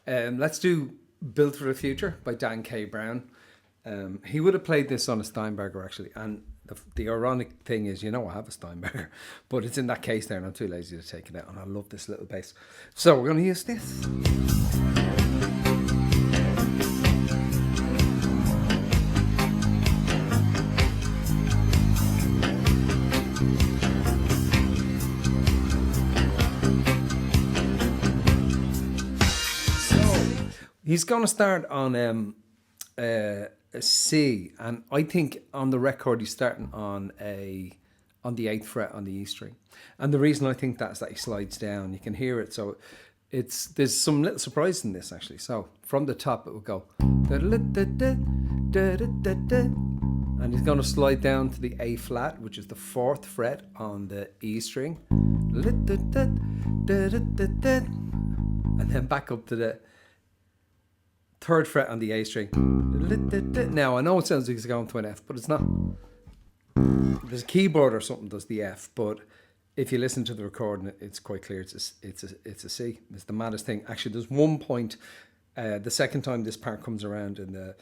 Let's do Built for the Future by Dan K. Brown. He would have played this on a Steinberger, actually. And the ironic thing is, I have a Steinberger, but it's in that case there, and I'm too lazy to take it out. And I love this little bass. So we're going to use this. He's going to start on a C, and I think on the record he's starting on the 8th fret on the E string. And the reason I think that is that he slides down. You can hear it, so there's some little surprise in this actually. So from the top it will go, and he's going to slide down to the A flat, which is the 4th fret on the E string, and then back up to the 3rd fret on the A string. Now, I know it sounds like it's going to an F, but it's not. There's a keyboard or something does the F, but if you listen to the recording, it's quite clear it's a C. It's the maddest thing. Actually, there's one point, the second time this part comes around in the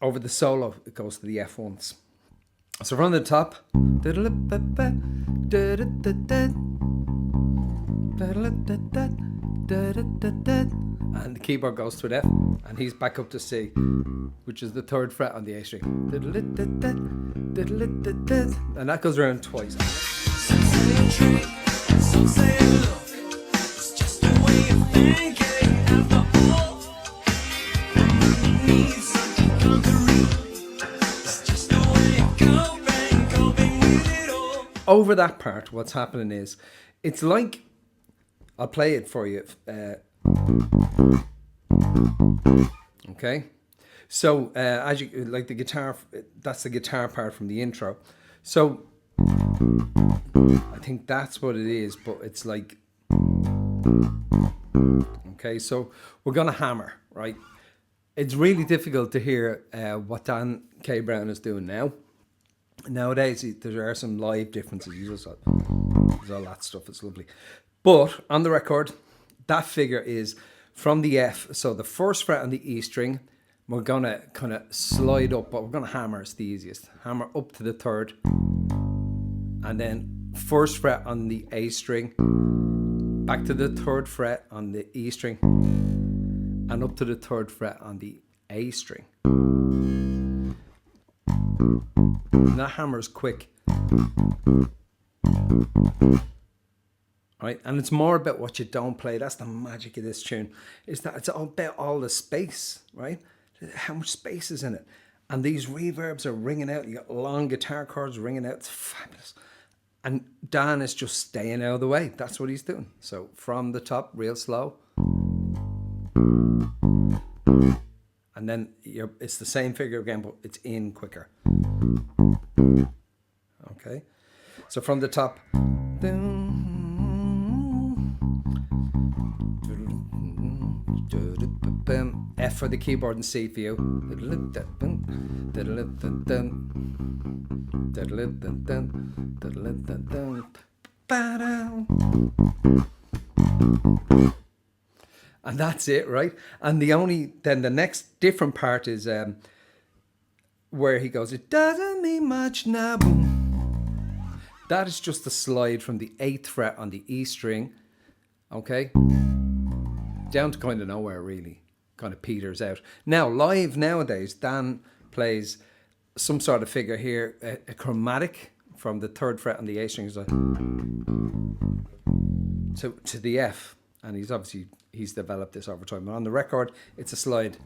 over the solo, it goes to the F once. So from the top, and the keyboard goes to an F, and he's back up to C, which is the 3rd fret on the A string, and that goes around twice. Over that part, what's happening is, it's like, I'll play it for you. Okay, so as you like the guitar, that's the guitar part from the intro. So I think that's what it is, but it's like, okay, so we're gonna hammer, right? It's really difficult to hear what Dan K. Brown is doing now. Nowadays, there are some live differences. There's all that stuff. It's lovely. But on the record, that figure is from the F. So the 1st fret on the E string, we're going to kind of slide up, but we're going to hammer. It's the easiest. Hammer up to the 3rd. And then 1st fret on the A string, back to the 3rd fret on the E string, and up to the 3rd fret on the A string. And that hammer is quick. Right, and it's more about what you don't play. That's the magic of this tune, is that it's all about all the space, right? How much space is in it. And these reverbs are ringing out. You got long guitar chords ringing out. It's fabulous. And Dan is just staying out of the way. That's what he's doing. So from the top, real slow. And then it's the same figure again, but it's in quicker. Okay, so from the top. F for the keyboard and C for you. And that's it, right? And then the next different part is where he goes, it doesn't mean much now. That is just a slide from the 8th fret on the E string, okay? Down to kind of nowhere, really. Kind of peters out. Now, live nowadays, Dan plays some sort of figure here, a chromatic from the 3rd fret on the A string, to the F. And he's developed this over time. But on the record, it's a slide.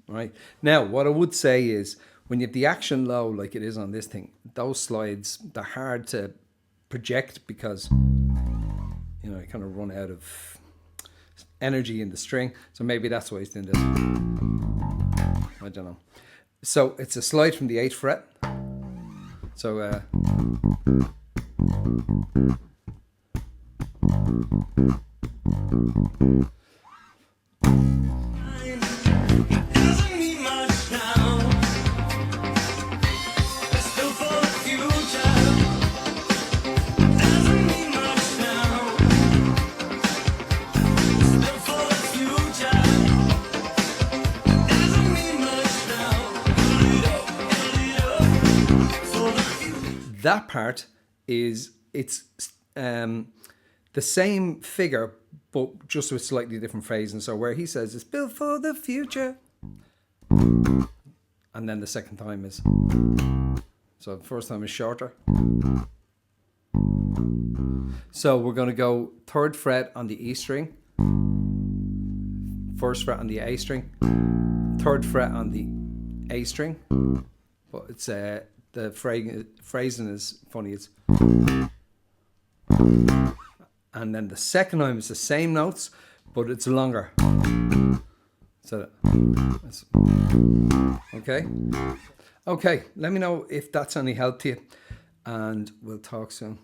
Right? Now, what I would say is, when you have the action low, like it is on this thing, those slides, they're hard to project because, you kind of run out of energy in the string. So maybe that's why he's doing this. I don't know. So it's a slide from the 8th fret. So, that part is it's the same figure, but just with slightly different phrasing. So where he says it's built for the future, and then the second time is, so the first time is shorter. So we're going to go 3rd fret on the E string, 1st fret on the A string, 3rd fret on the A string, but it's the phrasing is funny. It's, and then the second time is the same notes, but it's longer. So that's, okay. Let me know if that's any help to you, and we'll talk soon.